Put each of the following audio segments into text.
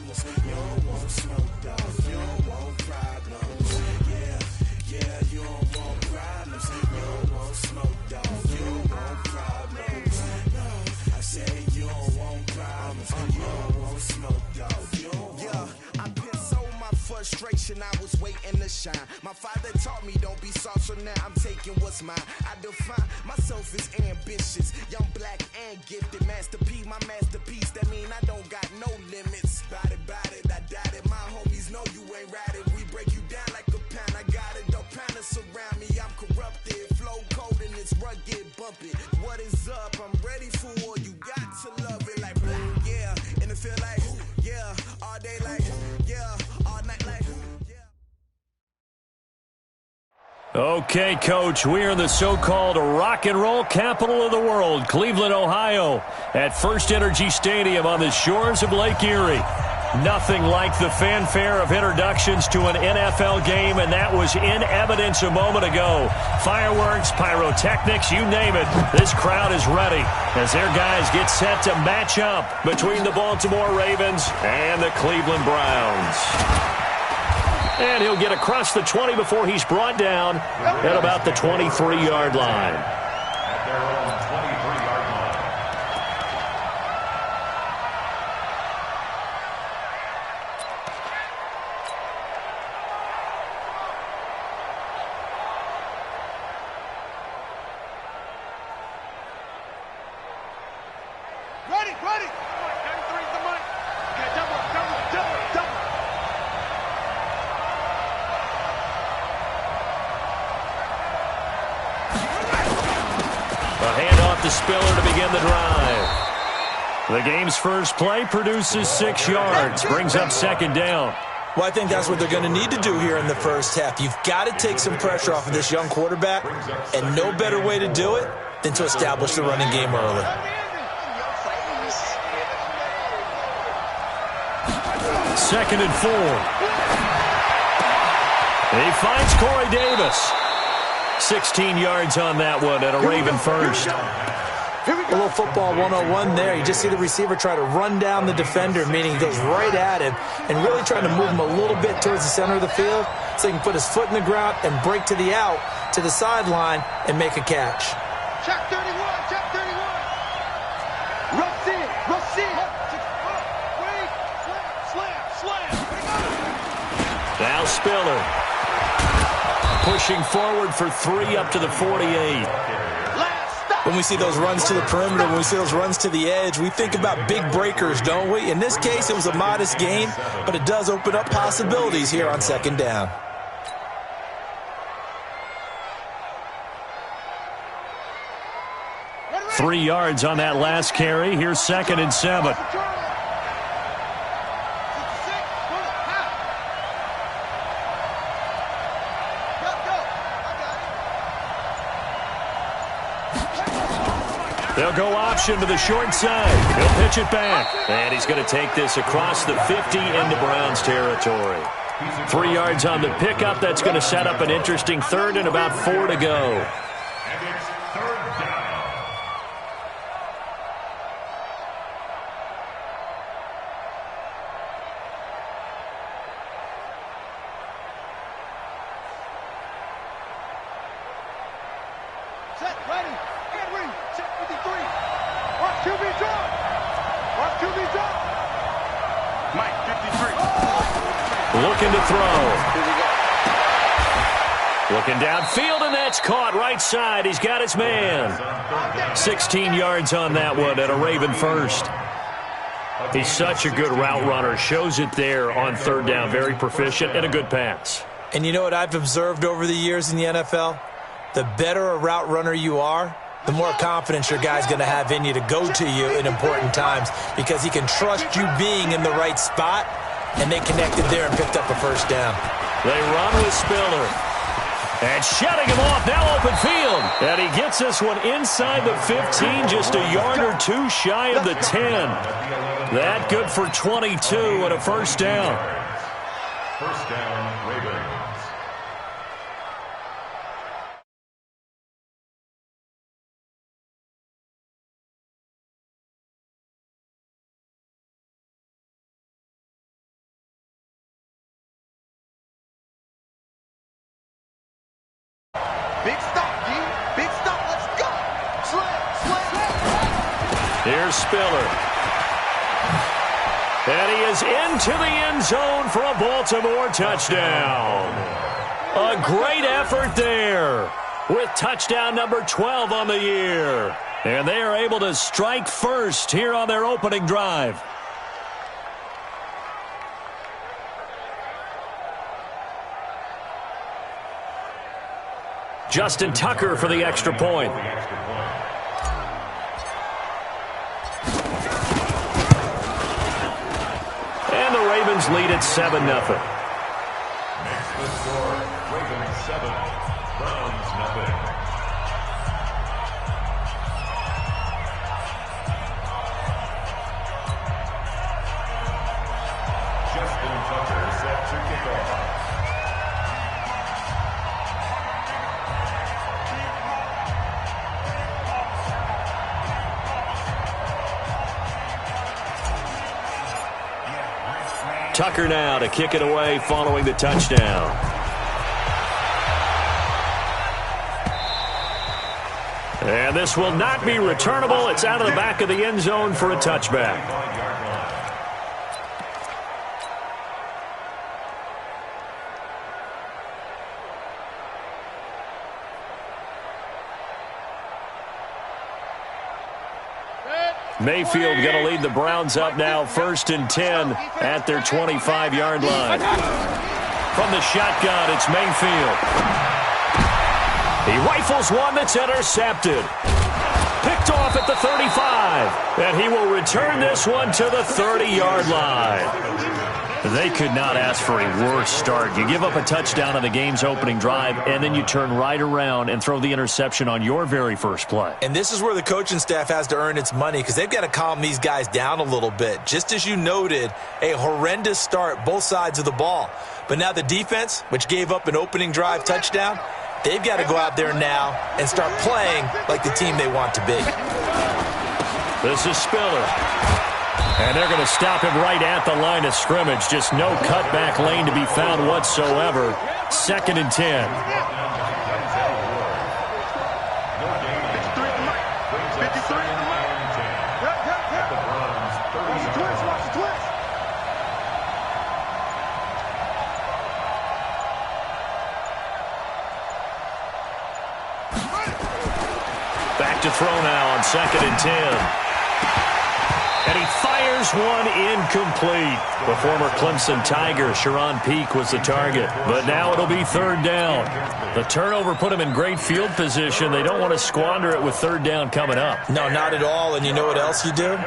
problems. You don't want smoke, dog. You don't want problems. Yeah, you don't want problems. You don't want smoke, dog. You don't want problems. No, I say you don't want problems. You don't want smoke, dog. You don't want. I've been so my frustration, I was waiting to shine. My father taught me don't be soft, so now I'm taking what's mine. I define myself as ambitious, young, black, and gifted. Master P, my masterpiece. That mean I don't got no limits. Bout it, I doubt it. My homies know you ain't ratted. We break you down like a pound. I got it, don't panic surround me. I'm corrupted, flow cold and it's rugged, bumpy. What is up? I'm ready for war. You got to love it like black, yeah. And it feel like, yeah, all day like, yeah, all night like, yeah. Okay, Coach, we are in the so-called rock and roll capital of the world, Cleveland, Ohio, at First Energy Stadium on the shores of Lake Erie. Nothing like the fanfare of introductions to an NFL game, and that was in evidence a moment ago. Fireworks, pyrotechnics, you name it. This crowd is ready as their guys get set to match up between the Baltimore Ravens and the Cleveland Browns. And he'll get across the 20 before he's brought down at about the 23-yard line. Ready. Three's the money. Okay, double. A handoff to Spiller to begin the drive. The game's first play produces 6 yards, brings up second down. Well, I think that's what they're going to need to do here in the first half. You've got to take some pressure off of this young quarterback, and no better way to do it than to establish the running game early. Second and 4. He finds Corey Davis. 16 yards on that one and a Raven first. A little football 101 there. You just see the receiver try to run down the defender, meaning he goes right at him and really trying to move him a little bit towards the center of the field so he can put his foot in the ground and break to the out, to the sideline, and make a catch. Check 31. Russ in. Slam. Now Spiller. Pushing forward for 3 up to the 48. When we see those runs to the perimeter, when we see those runs to the edge, we think about big breakers, don't we? In this case, it was a modest gain, but it does open up possibilities here on second down. Three yards on that last carry. Here's second and 7. They'll go option to the short side. He'll pitch it back. And he's going to take this across the 50 into Browns territory. 3 yards on the pickup. That's going to set up an interesting third and about 4 to go. Set, ready, and read. Set 53. Watch QB drop. Mike, 53. Looking to throw. Looking downfield, and that's caught right side. He's got his man. 16 yards on that one and a Raven first. He's such a good route runner. Shows it there on third down. Very proficient and a good pass. And you know what I've observed over the years in the NFL? The better a route runner you are, the more confidence your guy's going to have in you to go to you in important times because he can trust you being in the right spot, and they connected there and picked up a first down. They run with Spiller. And shutting him off, now open field. And he gets this one inside the 15, just a yard or two shy of the 10. That good for 22 and a first down. First down, Ravens. Big stop, D. Big stop. Let's go. Slam, slam, slam. Here's Spiller. And he is into the end zone for a Baltimore touchdown. A great effort there with touchdown number 12 on the year. And they are able to strike first here on their opening drive. Justin Tucker for the extra point. And the Ravens lead at 7-0. Makes the score. Ravens 7, Browns nothing. Justin Tucker set to kick off. Tucker now to kick it away following the touchdown. And this will not be returnable. It's out of the back of the end zone for a touchback. Mayfield going to lead the Browns up now, 1st and 10 at their 25-yard line. From the shotgun, it's Mayfield. He rifles one that's intercepted. Picked off at the 35. And he will return this one to the 30-yard line. They could not ask for a worse start. You give up a touchdown on the game's opening drive, and then you turn right around and throw the interception on your very first play. And this is where the coaching staff has to earn its money because they've got to calm these guys down a little bit. Just as you noted, a horrendous start, both sides of the ball. But now the defense, which gave up an opening drive touchdown, they've got to go out there now and start playing like the team they want to be. This is Spiller. And they're going to stop him right at the line of scrimmage. Just no cutback lane to be found whatsoever. 2nd and 10. 53 in the mic. Yep, yep, yep. Watch the twist, watch the twist. Back to throw now on 2nd and 10. And he fires one incomplete. The former Clemson Tiger, Sharon Peak, was the target. But now it'll be 3rd down. The turnover put him in great field position. They don't want to squander it with 3rd down coming up. No, not at all. And you know what else you do?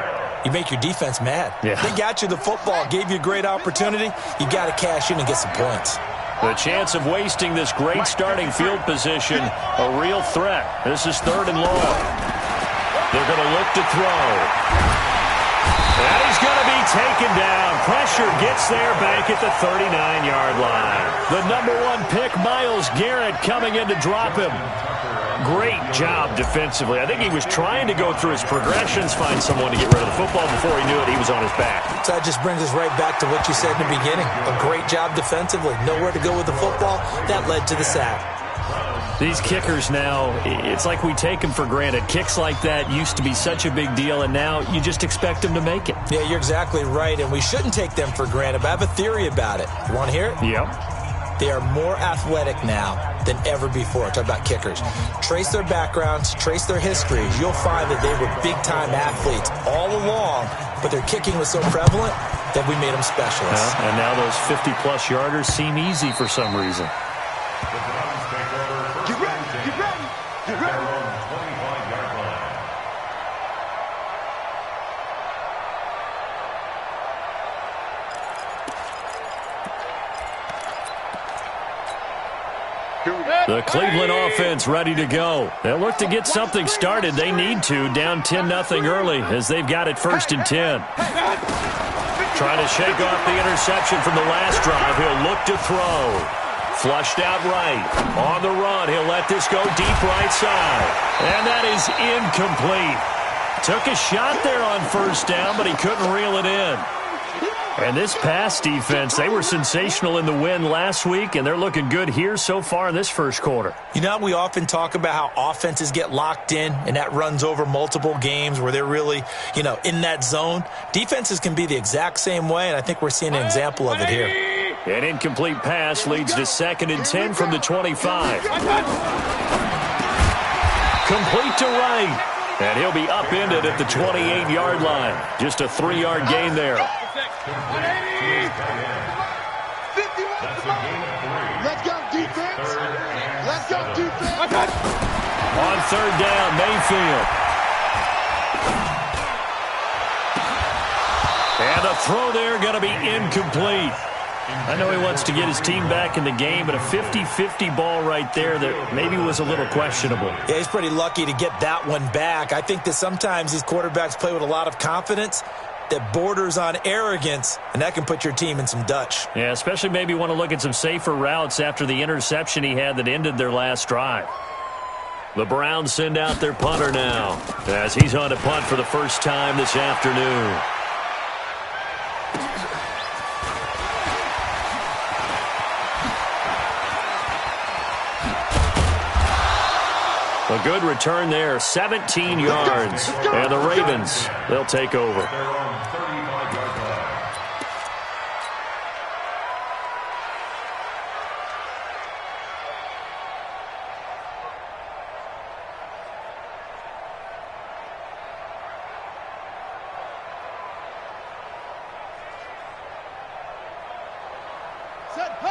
You make your defense mad. Yeah. They got you the football, gave you a great opportunity. You got to cash in and get some points. The chance of wasting this great starting field position, a real threat. This is 3rd and long. They're going to look to throw. And he's going to be taken down. Pressure gets there back at the 39-yard line. The number 1 pick, Myles Garrett, coming in to drop him. Great job defensively. I think he was trying to go through his progressions, find someone to get rid of the football. Before he knew it, he was on his back. So that just brings us right back to what you said in the beginning. A great job defensively. Nowhere to go with the football. That led to the sack. These kickers now, it's like we take them for granted. Kicks like that used to be such a big deal, and now you just expect them to make it. Yeah, you're exactly right, and we shouldn't take them for granted, but I have a theory about it. You want to hear it? Yep. They are more athletic now than ever before. Talk about kickers. Trace their backgrounds, trace their histories. You'll find that they were big-time athletes all along, but their kicking was so prevalent that we made them specialists. Yeah, and now those 50-plus yarders seem easy for some reason. The Browns take over. Get ready, get ready, get ready. Their own 25-yard line. The Cleveland offense ready to go. They'll look to get something started. They need to, down 10-0 early as they've got it 1st and 10. Trying to shake off the interception from the last drive. He'll look to throw. Flushed out right. On the run, he'll let this go deep right side. And that is incomplete. Took a shot there on 1st down, but he couldn't reel it in. And this pass defense, they were sensational in the win last week, and they're looking good here so far in this first quarter. You know, we often talk about how offenses get locked in, and that runs over multiple games where they're really, in that zone. Defenses can be the exact same way, and I think we're seeing an example of it here. An incomplete pass leads to 2nd and 10 from the 25. Complete to Wright. And he'll be upended at the 28-yard line. Just a 3-yard gain there. Let's go, defense. Let's go, defense. On 3rd down, Mayfield. And the throw there going to be incomplete. I know he wants to get his team back in the game, but a 50-50 ball right there that maybe was a little questionable. Yeah, he's pretty lucky to get that one back. I think that sometimes these quarterbacks play with a lot of confidence that borders on arrogance, and that can put your team in some Dutch. Yeah, especially maybe want to look at some safer routes after the interception he had that ended their last drive. The Browns send out their punter now as he's on to punt for the first time this afternoon. A good return there, 17 yards. And the Ravens, they'll take over.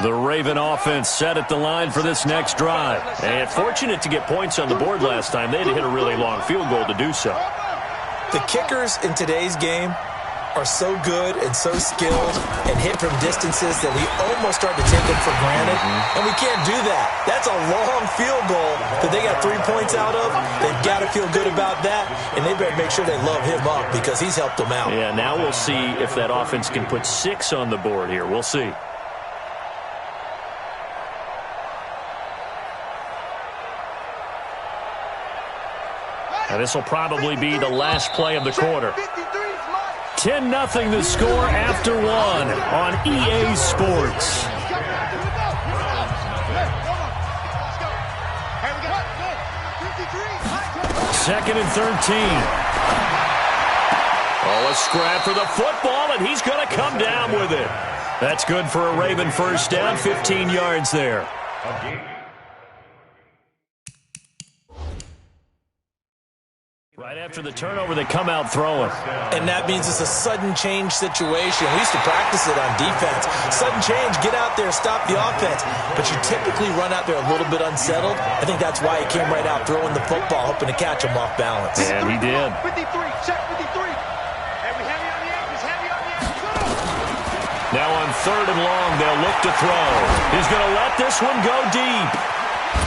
The Raven offense set at the line for this next drive. And fortunate to get points on the board last time. They had to hit a really long field goal to do so. The kickers in today's game are so good and so skilled and hit from distances that we almost start to take them for granted. And we can't do that. That's a long field goal that they got 3 points out of. They've got to feel good about that, and they better make sure they love him up because he's helped them out. Yeah, now we'll see if that offense can put 6 on the board here. We'll see. And this will probably be the last play of the quarter. 10-0 the score after 1 on EA Sports. Second and 13. Oh, a scrap for the football, and he's going to come down with it. That's good for a Raven first down, 15 yards there. Right after the turnover, they come out throwing. And that means it's a sudden change situation. We used to practice it on defense. Sudden change, get out there, stop the offense. But you typically run out there a little bit unsettled. I think that's why he came right out throwing the football, hoping to catch him off balance. And he did. 53, check 53. Heavy on the edges, heavy on the edges. Now on 3rd and long, they'll look to throw. He's going to let this one go deep.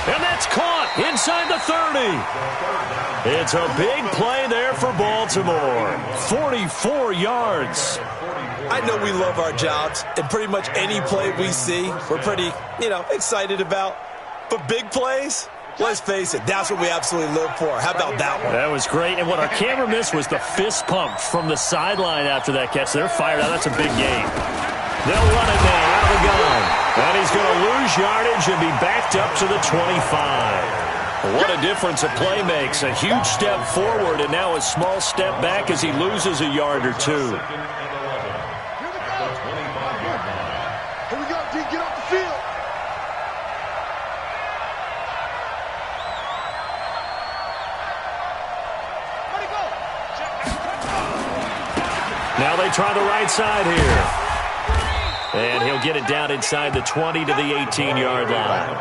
And that's caught inside the 30. It's a big play there for Baltimore. 44 yards. I know we love our jobs, and pretty much any play we see, we're pretty, excited about. But big plays, let's face it, that's what we absolutely live for. How about that one? That was great. And what our camera missed was the fist pump from the sideline after that catch. They're fired out. That's a big game. They'll run it now out of the gun. And he's going to lose yardage and be backed up to the 25. What a difference a play makes. A huge step forward and now a small step back as he loses a yard or two. Here we go, D. Get off the field. Now they try the right side here. And he'll get it down inside the 20 to the 18-yard line.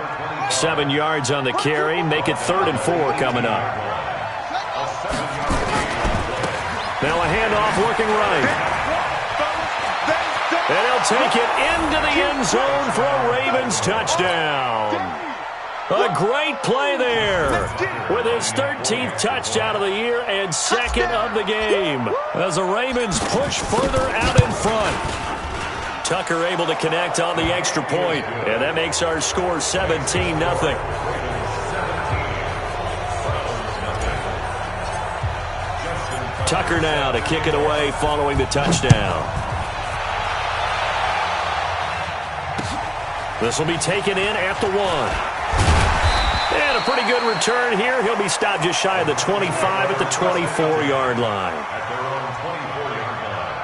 7 yards on the carry. Make it 3rd and 4 coming up. Now a handoff working right. And he'll take it into the end zone for a Ravens touchdown. A great play there with his 13th touchdown of the year and 2nd of the game as the Ravens push further out in front. Tucker able to connect on the extra point, and that makes our score 17-0. Tucker now to kick it away following the touchdown. This will be taken in at the 1. And a pretty good return here. He'll be stopped just shy of the 25 at the 24-yard line. At their own 24-yard line.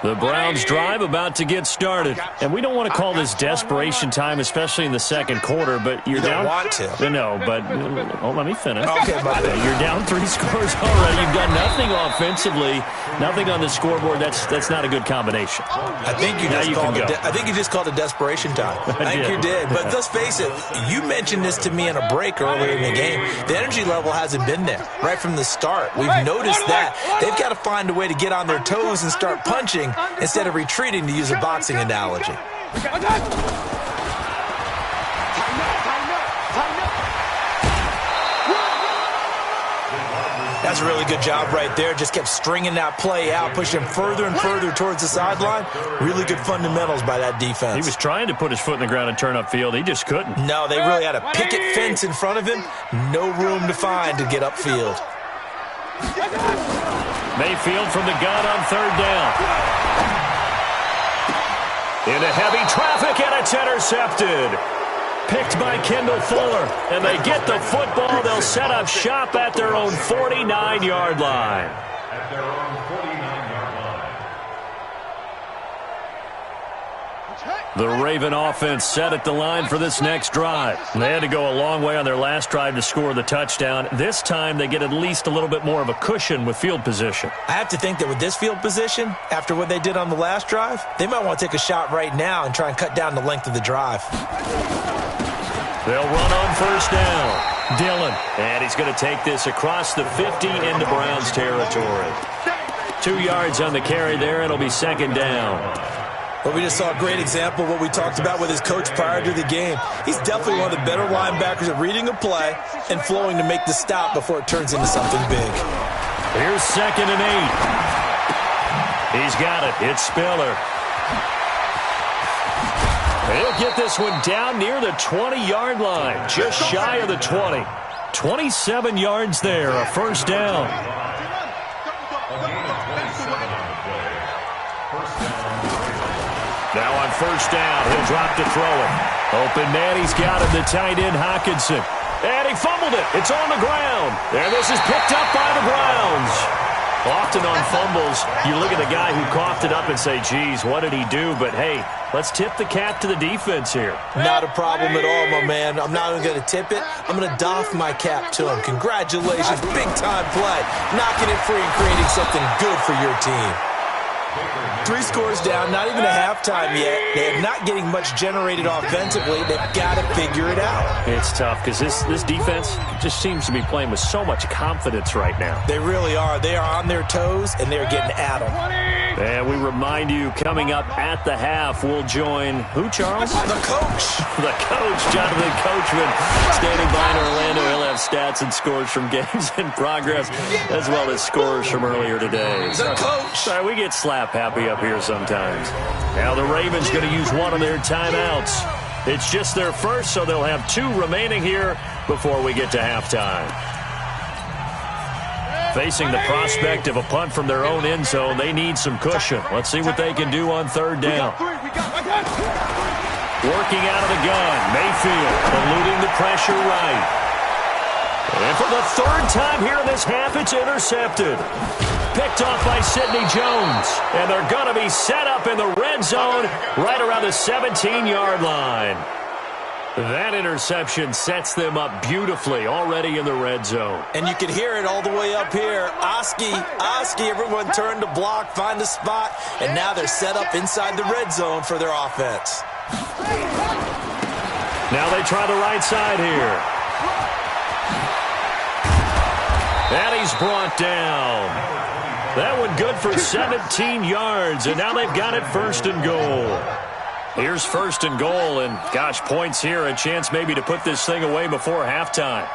The Browns drive about to get started. And we don't want to call this desperation time, especially in the second quarter, but you're down. You don't want to. No, but let me finish. Okay, my bad. You're down 3 scores already. You've done nothing offensively, nothing on the scoreboard. That's not a good combination. I think you just called it desperation time. I think you did. But let's face it, you mentioned this to me in a break earlier in the game. The energy level hasn't been there right from the start. We've noticed that. They've got to find a way to get on their toes and start punching instead of retreating, to use a boxing analogy. That's a really good job right there. Just kept stringing that play out, pushing him further and further towards the sideline. Really good fundamentals by that defense. He was trying to put his foot in the ground and turn upfield. He just couldn't. No, they really had a picket fence in front of him. No room to find to get upfield. Mayfield from the gun on 3rd down. Into heavy traffic, and it's intercepted. Picked by Kendall Fuller, and they get the football. They'll set up shop at their own 49-yard line. At their own 49-yard line. The Raven offense set at the line for this next drive. They had to go a long way on their last drive to score the touchdown. This time they get at least a little bit more of a cushion with field position. I have to think that with this field position, after what they did on the last drive, they might want to take a shot right now and try and cut down the length of the drive. They'll run on 1st down. Dillon, and he's going to take this across the 50 into Browns territory. 2 yards on the carry there. It'll be 2nd down. Well, we just saw a great example of what we talked about with his coach prior to the game. He's definitely one of the better linebackers at reading a play and flowing to make the stop before it turns into something big. Here's 2nd and 8. He's got it. It's Spiller. He'll get this one down near the 20-yard line, just shy of the 20. 27 yards there, a 1st down. Now on 1st down, he'll drop to throw it. Open man, he's got him, the tight end Hockenson. And he fumbled it. It's on the ground. And this is picked up by the Browns. Often on fumbles, you look at the guy who coughed it up and say, geez, what did he do? But, hey, let's tip the cap to the defense here. Not a problem at all, my man. I'm not even going to tip it. I'm going to doff my cap to him. Congratulations. Big-time play. Knocking it free and creating something good for your team. 3 scores down, not even a halftime yet. They're not getting much generated offensively. They've got to figure it out. It's tough because this defense just seems to be playing with so much confidence right now. They really are. They are on their toes, and they're getting at them. And we remind you, coming up at the half, we'll join who, Charles? The coach. The coach, Jonathan Coachman, standing by in Orlando. He'll have stats and scores from games in progress, as well as scores from earlier today. The coach. Sorry, we get slap happy up here sometimes. Now the Ravens going to use one of their timeouts. It's just their first, so they'll have 2 remaining here before we get to halftime. Facing the prospect of a punt from their own end zone, they need some cushion. Let's see what they can do on 3rd down. Working out of the gun, Mayfield eluding the pressure right. And for the 3rd time here in this half, it's intercepted. Picked off by Sidney Jones. And they're going to be set up in the red zone right around the 17-yard line. That interception sets them up beautifully already in the red zone. And you can hear it all the way up here. Oski, everyone turned to block, find a spot, and now they're set up inside the red zone for their offense. Now they try the right side here. And he's brought down. That one good for 17 yards, and now they've got it 1st and goal. Here's 1st and goal, and gosh, points here, a chance maybe to put this thing away before halftime.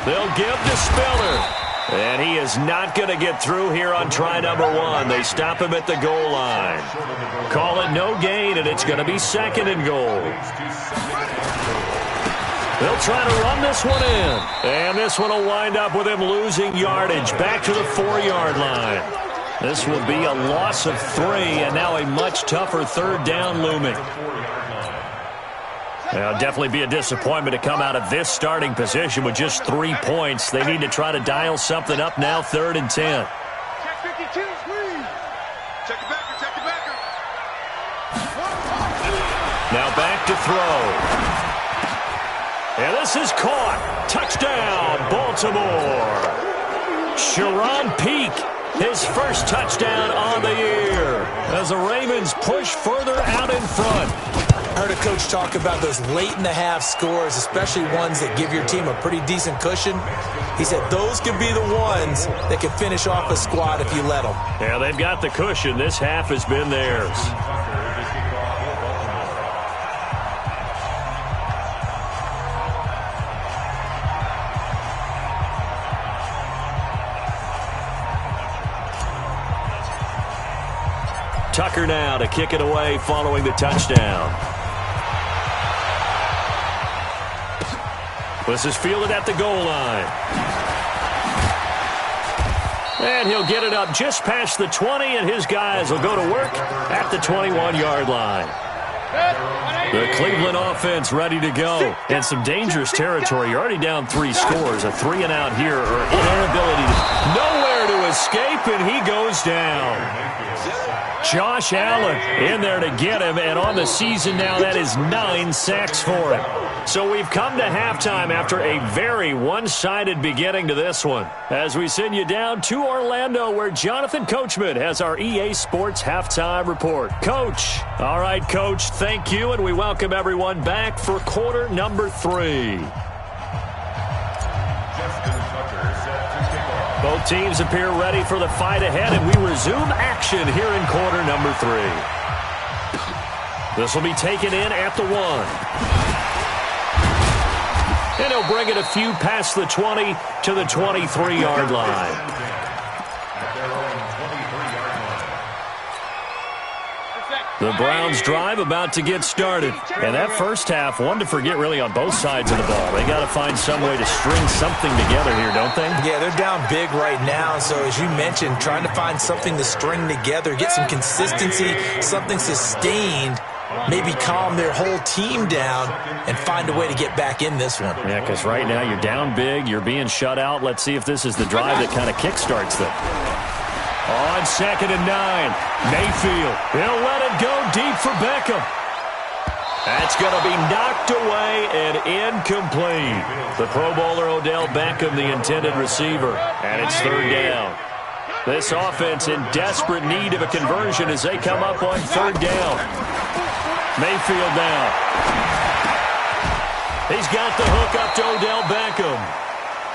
They'll give to Spiller. And he is not going to get through here on try number 1. They stop him at the goal line. Call it no gain, and it's going to be 2nd and goal. They'll try to run this one in. And this one will wind up with him losing yardage back to the 4-yard line. This will be a loss of 3, and now a much tougher 3rd down looming. It'll definitely be a disappointment to come out of this starting position with just 3 points. They need to try to dial something up now, 3rd and 10. Check 52, squeeze. Check the backer, check the backer. Now back to throw. And this is caught. Touchdown, Baltimore. Sharon Peak, his first touchdown on the year as the Ravens push further out in front. I heard a coach talk about those late-in-the-half scores, especially ones that give your team a pretty decent cushion. He said those could be the ones that can finish off a squad if you let them. Yeah, they've got the cushion. This half has been theirs. Tucker now to kick it away following the touchdown. This is fielded at the goal line. And he'll get it up just past the 20, and his guys will go to work at the 21-yard line. The Cleveland offense ready to go. And some dangerous territory. You're already down 3 scores. A 3-and-out here, or an inability to nowhere to escape, and he goes down. Josh Allen in there to get him, and on the season now, that is 9 sacks for him. So we've come to halftime after a very one-sided beginning to this one, as we send you down to Orlando, where Jonathan Coachman has our EA Sports Halftime Report. Coach. All right, Coach, thank you, and we welcome everyone back for quarter number 3. Both teams appear ready for the fight ahead, and we resume action here in quarter number 3. This will be taken in at the 1. And he'll bring it a few past the 20 to the 23-yard line. The Browns drive about to get started. And that first half, one to forget really on both sides of the ball. They got to find some way to string something together here, don't they? Yeah, they're down big right now. So as you mentioned, trying to find something to string together, get some consistency, something sustained, maybe calm their whole team down and find a way to get back in this one. Yeah, because right now you're down big, you're being shut out. Let's see if this is the drive that kind of kickstarts them. On 2nd and 9, Mayfield. He'll let it go deep for Beckham. That's going to be knocked away and incomplete. The Pro Bowler Odell Beckham, the intended receiver, and it's 3rd down. This offense in desperate need of a conversion as they come up on 3rd down. Mayfield now. He's got the hook up to Odell Beckham.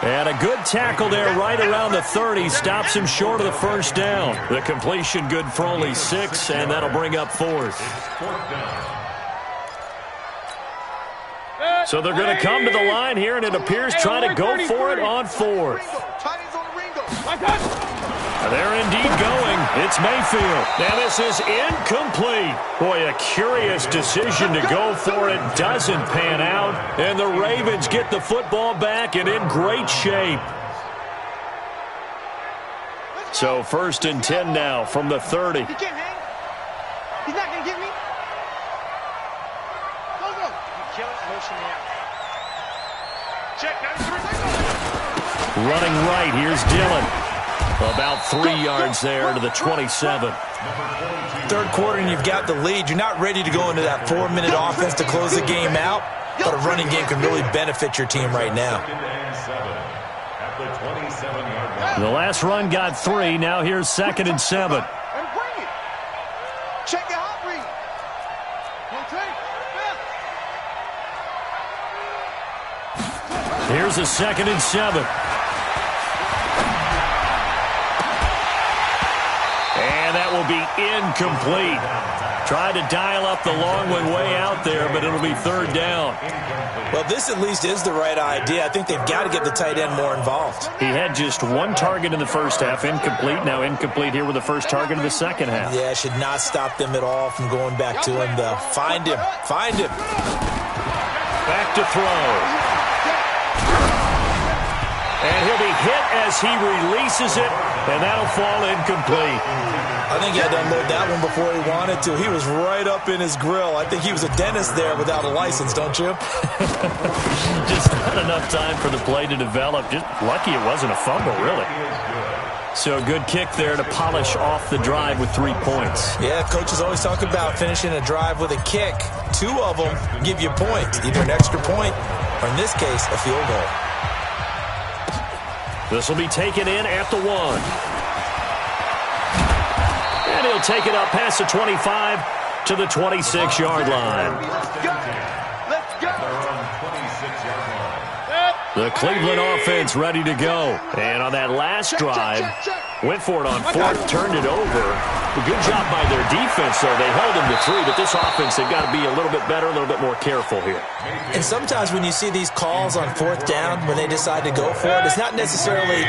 And a good tackle there right around the 30. Stops him short of the 1st down. The completion good for only 6, and that'll bring up 4th. So they're going to come to the line here, and it appears trying to go for it on 4th. They're indeed going. It's Mayfield. Now this is incomplete. Boy, a curious decision to go for it. Doesn't pan out. And the Ravens get the football back and in great shape. So 1st and 10 now from the 30. He can't hang. He's not going to get me. Go, go. Kill it, motion me out. Check, 93. Running right, here's Dillon. About 3 yards there to the 27. 3rd quarter and you've got the lead. You're not ready to go into that 4-minute offense to close the game out, but a running game can really benefit your team right now. The last run got 3. Now here's 2nd and 7. And bring it. Check the hot read. Here's a 2nd and 7. And that will be incomplete. Tried to dial up the long one way out there, but it'll be third down. Well, this at least is the right idea. I think they've got to get the tight end more involved. He had just one target in the first half, incomplete. Now incomplete here with the first target of the second half. Yeah, should not stop them at all from going back to him, though. Find him. Find him. Back to throw. And he'll be hit as he releases it, and that'll fall incomplete. I think he had to unload that one before he wanted to. He was right up in his grill. I think he was a dentist there without a license, don't you? Just not enough time for the play to develop. Just lucky it wasn't a fumble, really. So a good kick there to polish off the drive with 3 points. Yeah, coaches always talk about finishing a drive with a kick. 2 of them give you points, either an extra point or, in this case, a field goal. This will be taken in at the 1. And he'll take it up past the 25 to the 26-yard line. Let's go. The Cleveland offense ready to go. And on that last drive, went for it on 4th, turned it over. Good job by their defense, though. They held them to 3, but this offense, they've got to be a little bit better, a little bit more careful here. And sometimes when you see these calls on 4th down, when they decide to go for it, it's not necessarily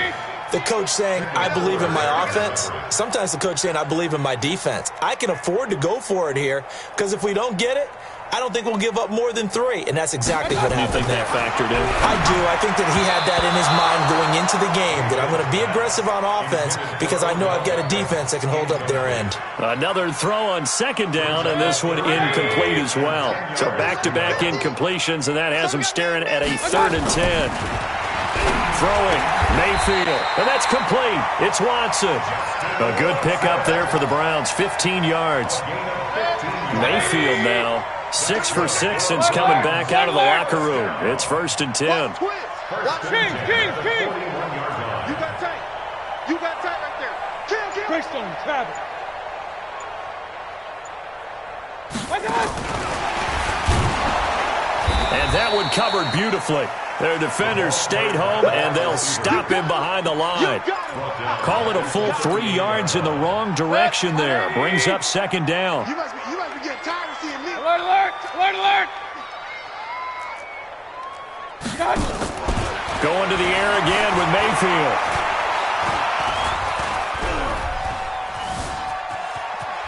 the coach saying, I believe in my offense. Sometimes the coach saying, I believe in my defense. I can afford to go for it here, because if we don't get it, I don't think we'll give up more than 3, and that's exactly what happened there. Do you think that factored in? I do. I think that he had that in his mind going into the game, that I'm going to be aggressive on offense because I know I've got a defense that can hold up their end. Another throw on 2nd down, and this one incomplete as well. So back-to-back incompletions, and that has him staring at a 3rd and 10. Throwing, Mayfield, and that's complete. It's Watson. A good pickup there for the Browns, 15 yards. Mayfield now 6 for 6 since coming back out of the locker room. It's 1st and 10. King. You got tight. You got tight right there. King. Greystone, Travis. And that one covered beautifully. Their defenders stayed home, and they'll stop him behind the line. Call it a full 3 yards in the wrong direction there. Brings up 2nd down. You must be getting tired of seeing me. Alert, alert! Alert, alert! Going to the air again with Mayfield.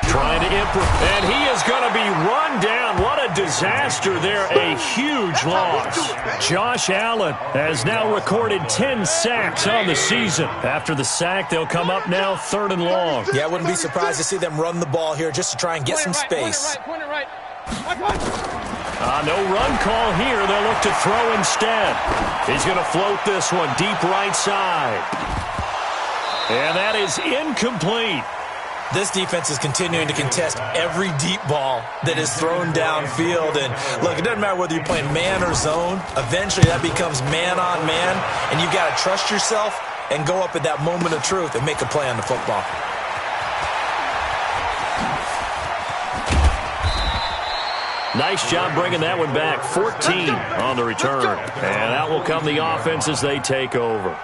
Trying to and he is going to be run down. What a disaster there. A huge loss. Josh Allen has now recorded 10 sacks on the season. After the sack, they'll come up now 3rd and long. Yeah, I wouldn't be surprised to see them run the ball here just to try and get some space. Point it right. No run call here. They'll look to throw instead. He's going to float this one deep right side. And that is incomplete. This defense is continuing to contest every deep ball that is thrown downfield. And, look, it doesn't matter whether you're playing man or zone. Eventually that becomes man-on-man, and you've got to trust yourself and go up at that moment of truth and make a play on the football. Nice job bringing that one back. 14 on the return. And that will come the offense as they take over.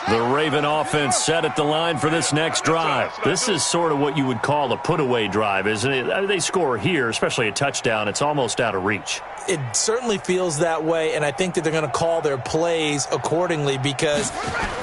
The Raven offense set at the line for this next drive. This is sort of what you would call a put-away drive, isn't it? They score here, especially a touchdown. It's almost out of reach. It certainly feels that way, and I think that they're going to call their plays accordingly, because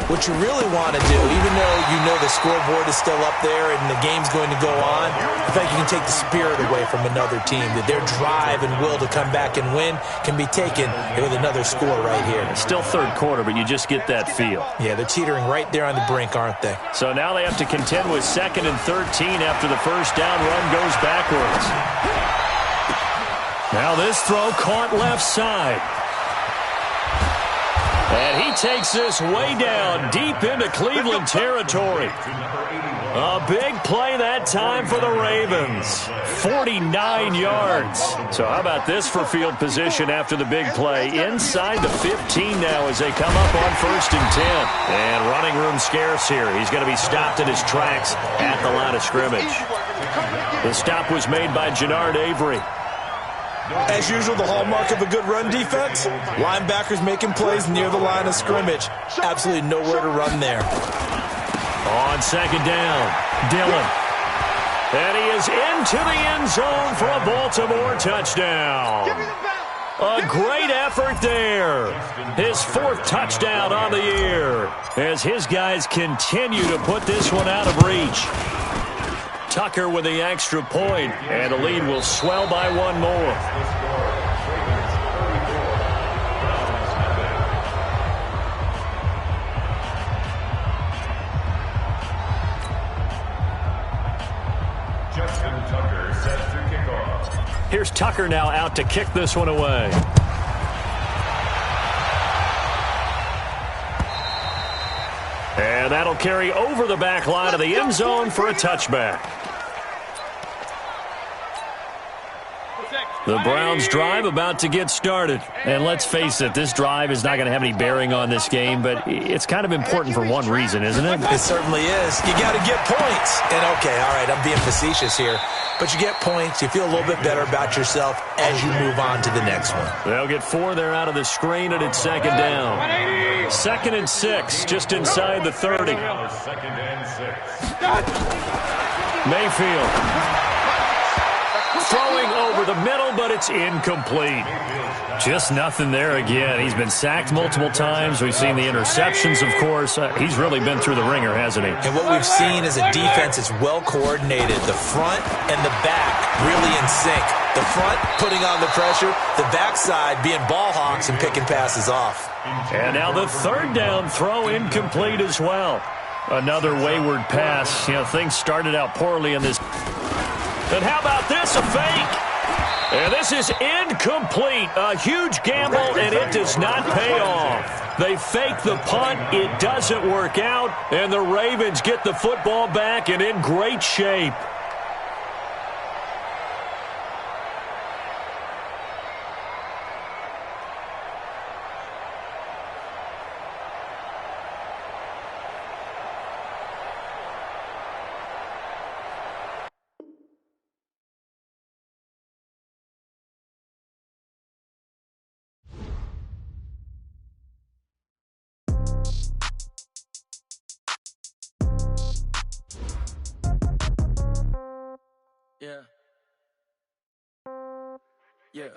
what you really want to do, even though you know the scoreboard is still up there and the game's going to go on, I think you can take the spirit away from another team, that their drive and will to come back and win can be taken with another score right here. It's still 3rd quarter, but you just get that feel. Yeah, they're teetering right there on the brink, aren't they? So now they have to contend with 2nd and 13 after the first down run goes backwards. Now this throw caught left side. And he takes this way down deep into Cleveland territory. A big play that time for the Ravens. 49 yards. So how about this for field position after the big play? Inside the 15 now as they come up on 1st and 10. And running room scarce here. He's going to be stopped in his tracks at the line of scrimmage. The stop was made by Jannard Avery. As usual, the hallmark of a good run defense, linebackers making plays near the line of scrimmage. Absolutely nowhere to run there. On 2nd down, Dillon. And he is into the end zone for a Baltimore touchdown. A great effort there. His 4th touchdown on the year as his guys continue to put this one out of reach. Tucker with the extra point, and the lead will swell by 1 more. Here's Tucker now out to kick this one away. And that'll carry over the back line of the end zone for a touchback. The Browns' drive about to get started. And let's face it, this drive is not going to have any bearing on this game, but it's kind of important for one reason, isn't it? It certainly is. You got to get points. And, okay, all right, I'm being facetious here. But you get points, you feel a little bit better about yourself as you move on to the next one. They'll get 4 there out of the screen, and it's 2nd down. 2nd and 6, just inside the 30. 2nd and 6. Mayfield throwing over the middle, but it's incomplete. Just nothing there again. He's been sacked multiple times. We've seen the interceptions, of course. He's really been through the ringer, hasn't he? And what we've seen is a defense that's well coordinated. The front and the back really in sync. The front putting on the pressure, the backside being ball hawks and picking passes off. And now the 3rd down throw incomplete as well. Another wayward pass. You know, things started out poorly in this. And how about this, a fake? And this is incomplete. A huge gamble, and it does not pay off. They fake the punt. It doesn't work out, and the Ravens get the football back and in great shape. Yeah.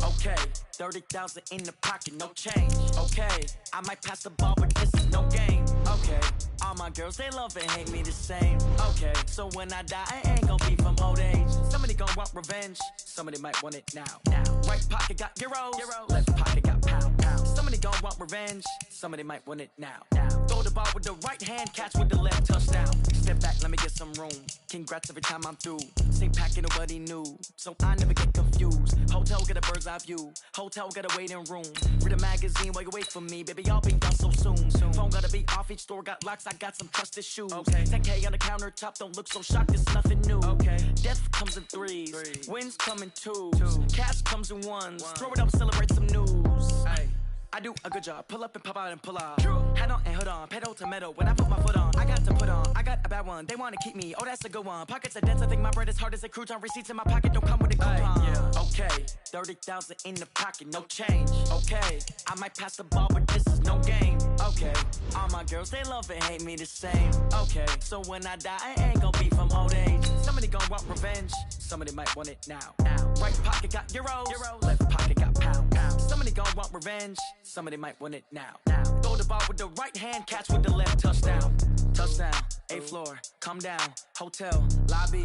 Okay. 30,000 in the pocket, no change. Okay. I might pass the ball, but this is no game. Okay. All my girls, they love and hate me the same. Okay. So when I die, I ain't gonna be from old age. Somebody gonna want revenge. Somebody might want it now. Right pocket got euros. Left pocket got pound. Somebody gonna want revenge. Somebody might want it now. Throw the ball with the right hand, catch with the left, touchdown. Step back, let me get some room. Congrats every time I'm through. Same packet, nobody knew. So I never get confused. Hotel get a bird's eye view. Hotel get a waiting room. Read a magazine while you wait for me. Baby, I'll be done so soon. Phone gotta be off, each store got locks. I got some trusted shoes. Okay. 10K on the countertop, don't look so shocked, it's nothing new. Okay. Death comes in threes. Wins come in twos. Cash comes in ones. Throw it up, celebrate some news. Ay. I do a good job. Pull up and pop out and pull off. Hat on and hood on. Pedal to metal. When I put my foot on, I got to put on. I got a bad one. They want to keep me. Oh, that's a good one. Pockets are dense. I think my bread is hard as a crouton. Receipts in my pocket don't come with a coupon. Yeah. Okay. 30,000 in the pocket. No change. Okay. I might pass the ball, but this is no game. Okay. All my girls, they love and hate me the same. Okay. So when I die, I ain't gonna be from old age. Somebody gonna want revenge. Somebody might want it now. Right pocket got euros. Left pocket got pound. Somebody gonna want revenge. Somebody might want it now. Throw the ball with the right hand, catch with the left, touchdown. Touchdown, 8th floor, come down, hotel, lobby.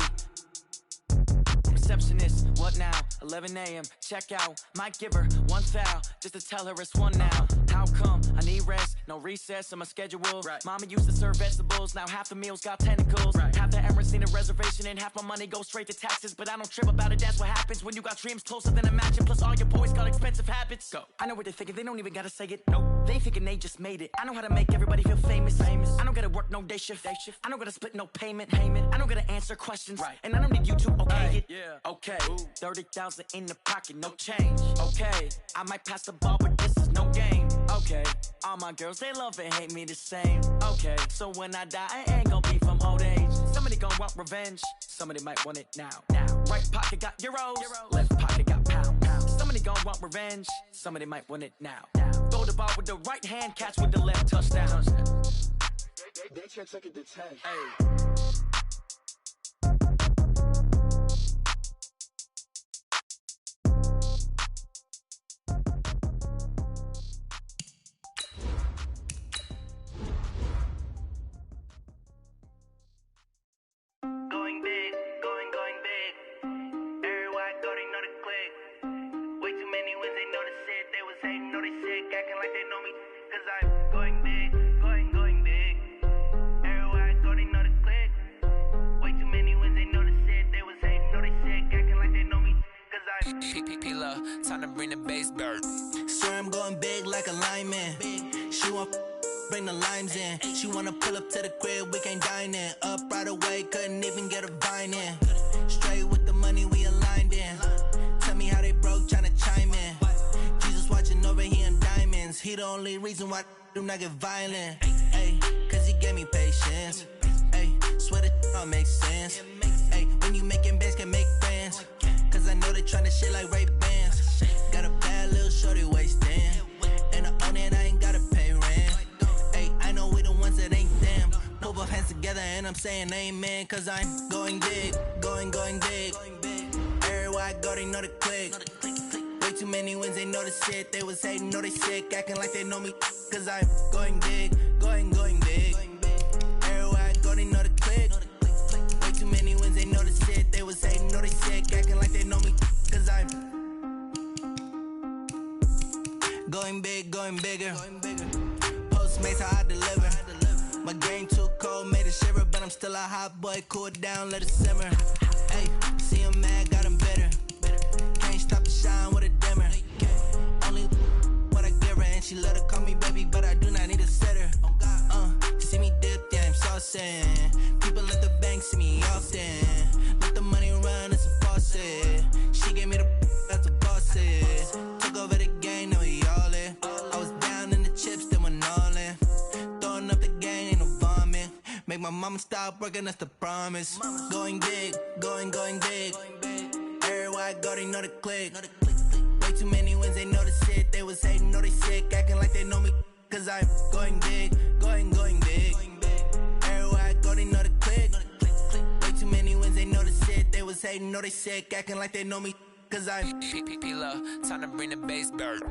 Receptionist, what now? 11 a.m., check out. Might give her one foul, just to tell her it's one now. How come? I need rest, no recess in my schedule. Right. Mama used to serve vegetables, now half the meals got tentacles. Right. Half the Emirates need a reservation and half my money goes straight to taxes. But I don't trip about it, that's what happens when you got dreams closer than a mansion. Plus all your boys got expensive habits. Go. I know what they're thinking, they don't even gotta say it. Nope. They thinking they just made it. I know how to make everybody feel famous. I don't gotta work no day shift. I don't gotta split no payment. I don't gotta answer questions. Right. And I don't need you to okay it. Yeah. Okay. 30,000 in the pocket, no change. Okay. I might pass the ball, but this is no game. Okay. All my girls, they love and hate me the same. Okay. So when I die, I ain't gonna be from old age. Somebody gonna want revenge. Somebody might want it now. Right pocket got euros. Left pocket got pound. Somebody gonna want revenge. Somebody might want it now. Throw the ball with the right hand, catch with the left, touchdown. They can't take it to 10. Hey. bring the bass bird. Swear I'm going big like a lineman. She want bring the limes in. She wanna pull up to the crib, we can't dine in. Up right away, couldn't even get a vine in. Straight with the money we aligned in. Tell me how they broke, tryna chime in. Jesus watching over here in diamonds. He the only reason why do not get violent. Ay, cause he gave me patience. Ay, swear that all makes sense. Ay, when you making bands can make friends. Cause I know they tryna shit like Ray-Bans. Got a bad little shorty wasting. And I own it, I ain't gotta pay rent. Ay, I know we the ones that ain't them. Put both hands together and I'm saying amen. Cause I'm going big, going big. Everywhere I go, they know the click. Way too many wins, they know the shit. They was hating, know they sick, acting like they know me. Cause I'm going big, going big. Everywhere I go, they know the click. Way too many wins, they know the shit. They was hating, know they sick, acting like they know me. Cause I'm going big, going bigger. Postmates, how I deliver. My game too cold, made it shiver. But I'm still a hot boy, cool it down, let it simmer. Hey, see him mad, got him bitter. Can't stop the shine with a dimmer. Only what I give her, and she let her call me baby, but I do not need a sitter. See me dip, yeah, I'm saucing. People at the bank see me often. Let the money run, it's a faucet. She gave me the that's a boss is. Took over the game, now we all in. I was down in the chips, then went all in. Throwing up the game, ain't no vomit. Make my mama stop working, that's the promise. Going big, going big. Everywhere I go, they know the click. Way too many wins, they know the shit. They was hating, know they sick, acting like they know me. Cause I'm going big, going big. Everywhere I go, they know the click. Way too many wins, they know the shit. They was hating, know they sick, acting like they know me. Cause I'm P-P-P-Love, time to bring the bass bird.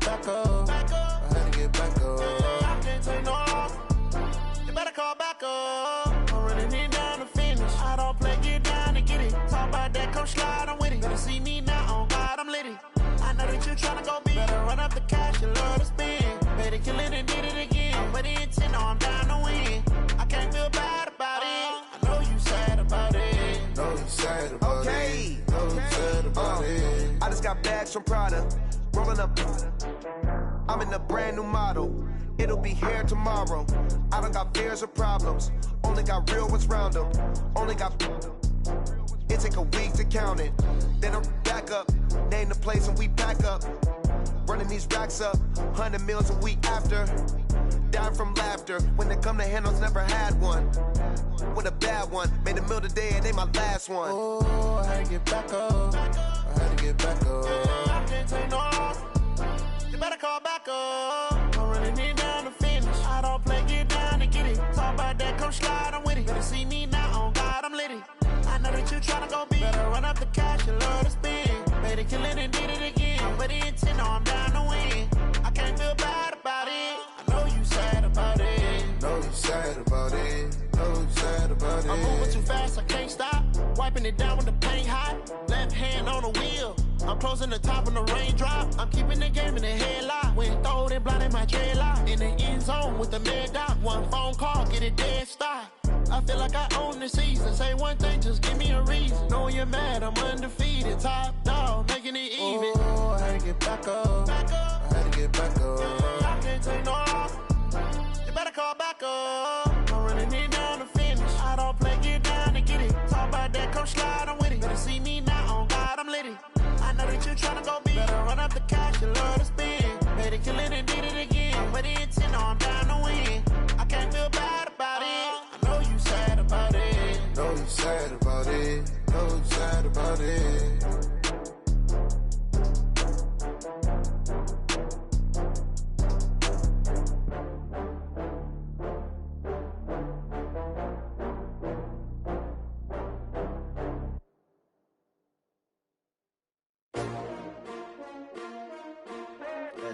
Back up. I had to get back up. I can't take no loss. You better call back up. I'm running it down to finish. I don't play, get down to get it. Talk about that, come slide, I'm with it. Better see me now, on God, I'm litty. I know that you tryna go big. Better run up the cash, you love to spend. Better kill it and did it again. But the intent, no, I'm down to win. I can't feel bad about it. I know you sad about it. Know you sad about it. Know you sad about it. I just got bags from Prada. Rolling up, I'm in a brand new model. It'll be here tomorrow. I don't got fears or problems. Only got real ones round them. Only got. It take a week to count it. Then I'm back up. Name the place and we pack up. Running these racks up. 100 meals a week after. Down from laughter. When they come to handles, never had one. With a bad one. Made a meal today and they my last one. Oh, I had to get back up. I had to get back up. I can't take no loss. You better call back up. I'm running it down to finish. I don't play, get down to get it. Talk about that, come slide, I'm with it. Better see me now, on God, I'm litty. I know that you tryna go big. Better run up the cash, you love to spend. Better kill it and did it again. But the intent, no, I'm down to win. I can't feel bad about it. I know you sad about it. Know you sad about it. Know you sad about it. I'm moving too fast, I can't stop. Wiping it down with the paint hot. Left hand on the wheel. I'm closing the top when the raindrop. I'm keeping the game in the headlock. When throwed and blind in my dreadlock. In the end zone with the mad dot. One phone call, get it dead stop. I feel like I own the season. Say one thing, just give me a reason. Knowing you're mad, I'm undefeated. Top dog, making it even. Oh, I had to get back up. I had to get back up. I can't take no loss. You better call back up. I'm running it down to finish. I don't play, get down to get it. Talk about that, come slide, I'm with it. Better see me now, on God, I'm litty. I know that you tryna go big. Better run up the cash, you love to spend. Better kill it and did it again. But the intent, no, I'm down to win. I can't feel bad about it. I know you sad about it. Know you sad about it. Know you sad about about it.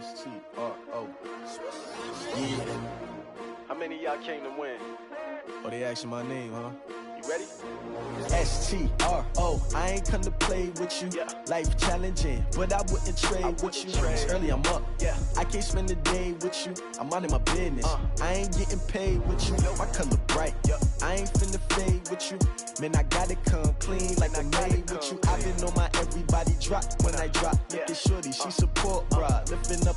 S-T-R-O. Yeah. How many of y'all came to win? Oh, they asking my name, huh? You ready? S-T-R-O. I ain't come to play with you. Yeah. Life challenging, but I wouldn't trade with you. Early, I'm up. Yeah. I can't spend the day with you. I'm out of my business. I ain't getting paid with you. My color bright. Yeah. I ain't finna fade with you. Man, I gotta come clean like I made with you. I've been on my everybody drop when I drop. Look at shorty, she support ride. Lifting up,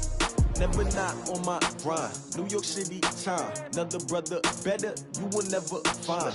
never not on my grind. New York City time. Another brother better, you will never find.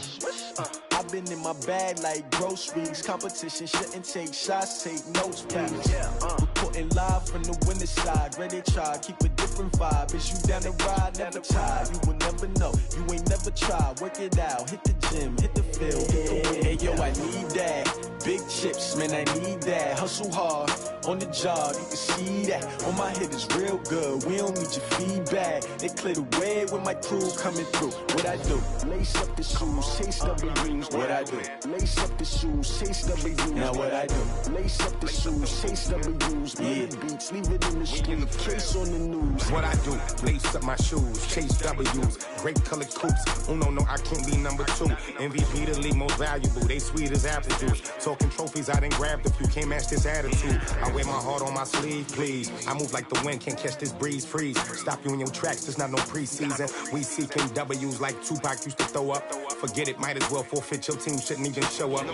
I've been in my bag like groceries. Competition shouldn't take shots, take notes, please. Reporting live from the winning side. Ready to try, keep a different vibe. Is you down the ride, never tired. You will never know, you ain't never tried. Work it out, hit the gym, hit the field, hit the win. Hey yo, I need that. Big chips, man, I need that. Hustle hard, on the job, you can see that. On my hit is real good, we don't need your feedback. They clear the way with my crew coming through. What I do? Lace up the shoes, chase W's. What I do? Lace up the shoes, chase W's. Now what I do? Lace up the shoes, chase W's. Yeah. Beats, leave it in the street, case on the news. What I do? Lace up my shoes, chase W's. Great colored coops. Oh no, I can't be number 2. MVP the league most valuable. They sweet as apple juice. Talking trophies, I done grabbed a few. Can't match this attitude. I wear my heart on my sleeve, please. I move like the wind, can't catch this breeze. Freeze. Stop you in your tracks, there's not no preseason. We seeking W's like Tupac used to throw up. Forget it, might as well forfeit. Your team shouldn't even show up.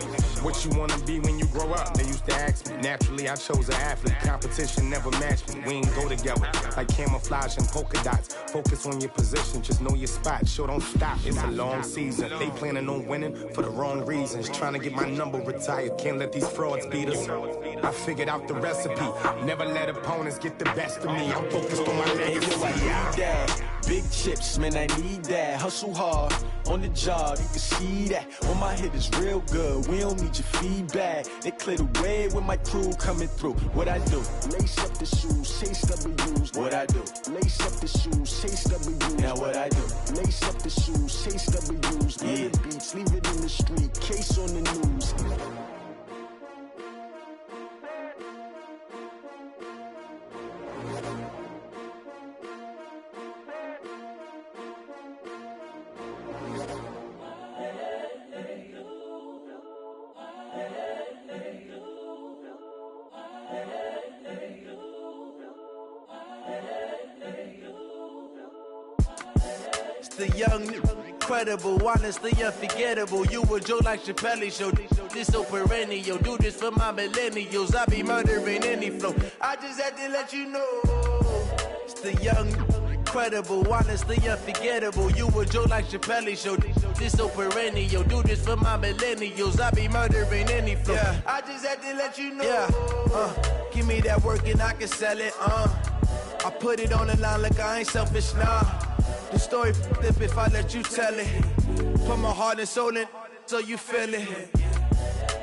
What you wanna be when you grow up? They used to ask me. Naturally, I chose an athlete. Competition never matched me. We ain't go together like camouflage and polka dots. Focus on your position, just know your spot. Sure, don't stop. It's a long season. They planning on winning for the wrong reasons. Trying to get my number retired. Can't let these frauds beat us. I figured out the recipe. Never let opponents get the best of me. I'm focused on my legacy. Hey, yo, I need that. Big chips, man, I need that. Hustle hard, on the job, you can see that. On my hit is real good, we don't need your feedback. They clear the way with my crew coming through. What I do? Lace up the shoes, chase W's. What I do? Lace up the shoes, chase W's. Now what I do? Lace up the shoes, chase W's. Yeah. Beats, leave it in the street, case on the news. The young, incredible, honestly unforgettable. You a Joe like Chappelle show. This so perennial. Do this for my millennials. I be murdering any flow. I just had to let you know. It's the young, incredible, honestly unforgettable. You a Joe like Chappelle show. This so perennial. Do this for my millennials. I be murdering any flow. Yeah. I just had to let you know. Yeah. Give me that work and I can sell it. I put it on the line like I ain't selfish, nah. The story flip if I let you tell it. Put my heart and soul in so you feel it.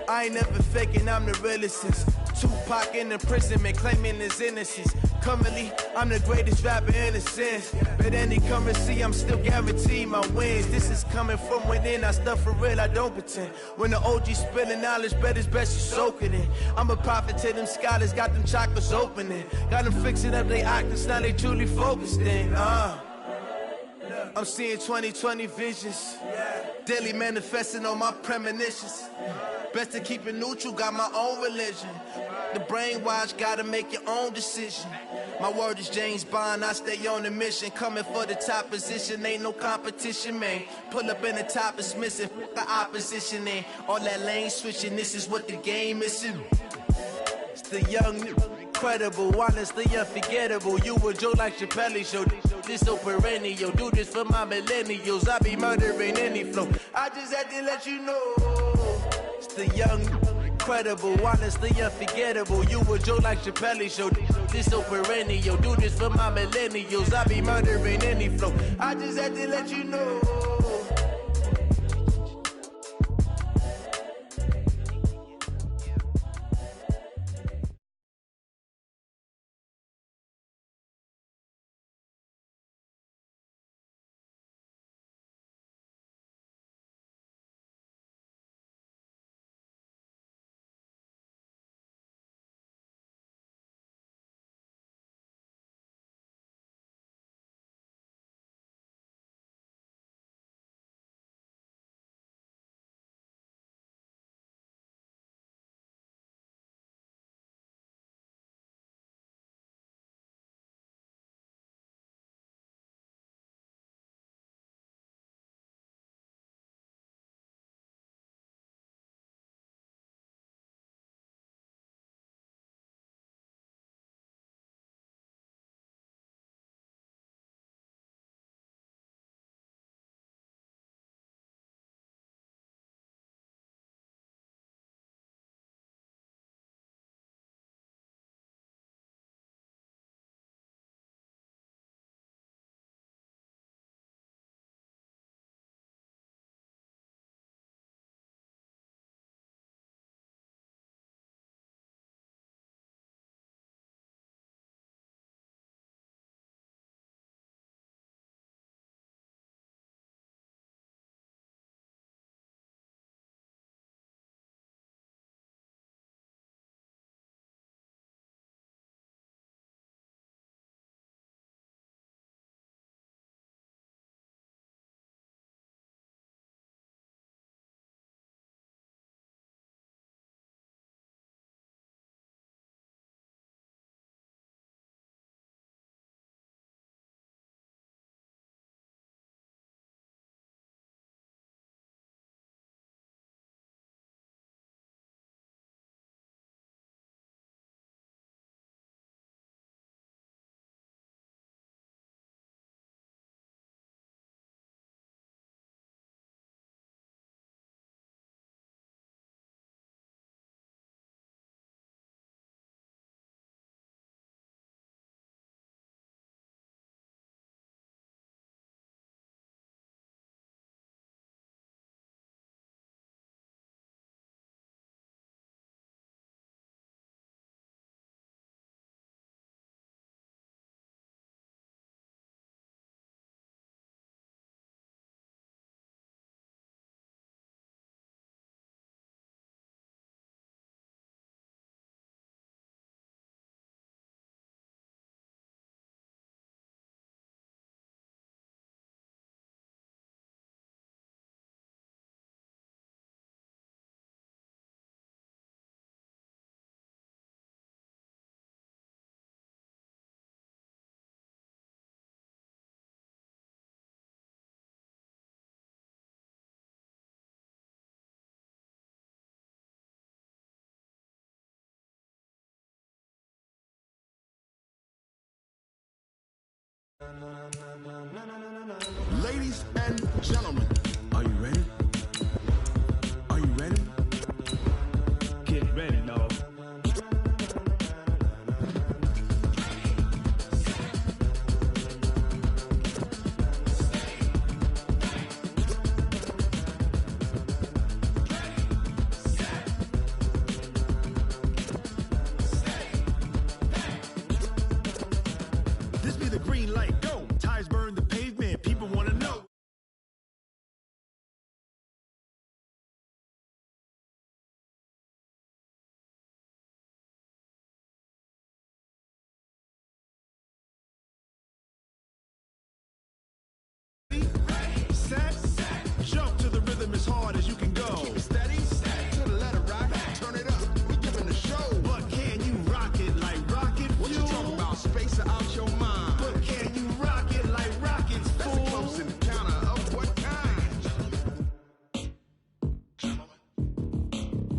I ain't never faking, I'm the realest since Tupac in imprisonment, claiming his innocence. Currently, I'm the greatest rapper in a sense. But any currency, I'm still guaranteed my wins. This is coming from within, I stuff for real, I don't pretend. When the OG spilling knowledge, bet it's best you soak it in. I'm a prophet to them scholars, got them chakras opening. Got them fixing up they octaves, now they truly focused in. I'm seeing 2020 visions. Daily manifesting on my premonitions. Best to keep it neutral, got my own religion. The brainwash, gotta make your own decision. My word is James Bond, I stay on the mission. Coming for the top position, ain't no competition, man. Pull up in the top, it's missing, the opposition ain't. All that lane switching, this is what the game is. It's the young, incredible, honestly unforgettable. You a Joe like Chappelle show. This so perennial. Do this for my millennials. I be murdering any flow. I just had to let you know. It's the young, incredible, honestly unforgettable. You a Joe like Chappelle show. This so perennial. Do this for my millennials. I be murdering any flow. I just had to let you know. Ladies and gentlemen, are you ready? Are you ready? Get ready, dog. This be the green light, go. Tires burn the pavement, people want to know. Set, jump to the rhythm as hard as you can go. Keep it steady, to the letter right, turn it up, we giving the show. But can you rock it like rocket fuel? What you talking about, space or out your mind? But can you rock it like rockets, fool? That's a close encounter of what kind?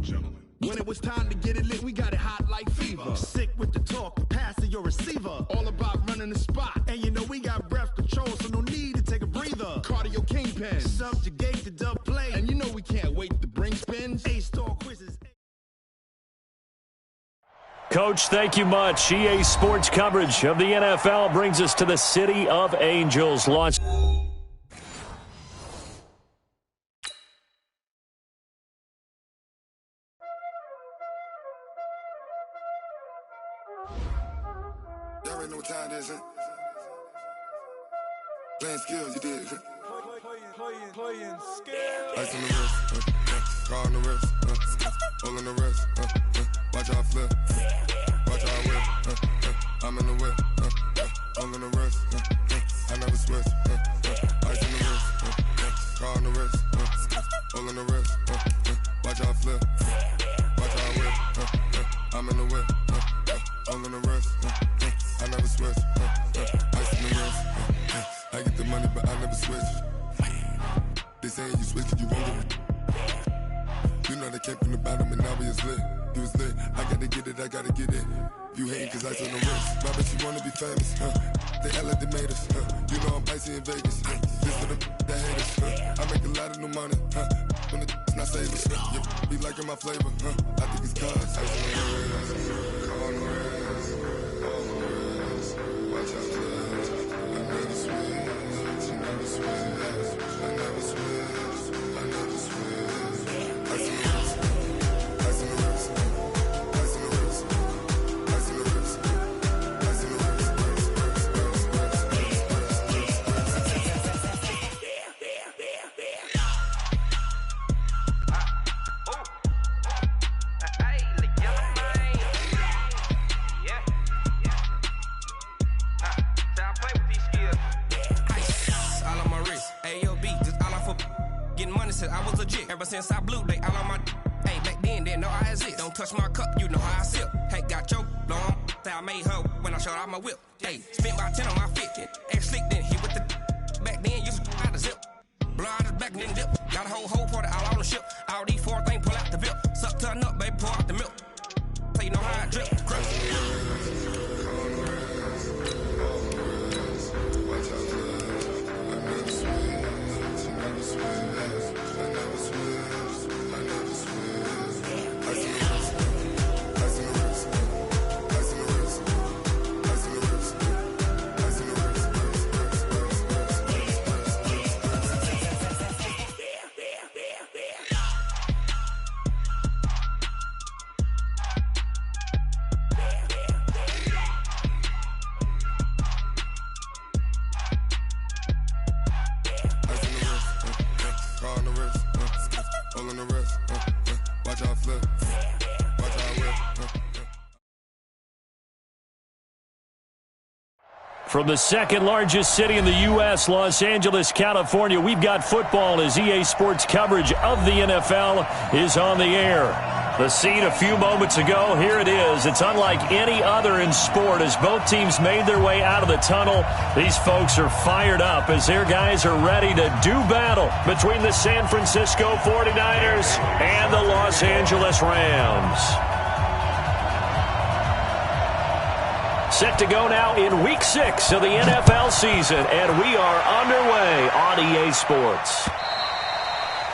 Gentlemen. When it was time to get it lit, we got it hot like fever. Sick with the talk, the pass to your receiver. All about running the spot. And you know we got breath control, so no need to take a breather. Cardio kingpin, subjugate the dub play. And you know we can't wait to bring spins. A-star quizzes. Coach, thank you much. EA Sports coverage of the NFL brings us to the City of Angels. Launch. Y'all already know what time it is, huh? Playing skills, you did. Playing skills. Ice on the wrist, car on the wrist, hole in the wrist, watch how I flip, watch how I whip, I'm in the whip, hole in the wrist, I never switch, ice on the wrist, car on the wrist, hole in the wrist, watch how I flip, watch how I whip, I'm in the whip, hole in the wrist, I never switch, ice in the wrist, I get the money but I never switch. They saying you switch it, you won't get it. You know they came from the bottom and now we is lit. You was lit, I gotta get it, I gotta get it. You hating cause ice on the wrist. My bitch, you wanna be famous, They hella they made us, You know I'm icy in Vegas, This for the that haters, I make a lot of new money, When the not savers, be liking my flavor, I think it's cause ice on the wrist, on the wrist, on the wrist. Watch out, I never switch, I never switch. I never switch, I never switch. Ice in the wrist, ice in the wrist, ice in the wrist, ice in the wrist, ice in the wrist, I was legit. Ever since I blew, they all on my. Hey, back then, didn't know I exist. Don't touch my cup, you know how I sip. Hey, got choked, long. Say I made her when I showed out my whip. Hey, spent about 10 on my 50. Ex slick, then hit with the. Back then, used to out the zip. Blow out the back, then dip. Got a whole party all on the ship. All these four things pull out the bip. Suck to a nut, baby, pour out the milk. So you know how I drip. Crush. From the second largest city in the U.S., Los Angeles, California, we've got football as EA Sports coverage of the NFL is on the air. The scene a few moments ago, here it is. It's unlike any other in sport as both teams made their way out of the tunnel. These folks are fired up as their guys are ready to do battle between the San Francisco 49ers and the Los Angeles Rams. Set to go now in Week 6 of the NFL season, and we are underway on EA Sports.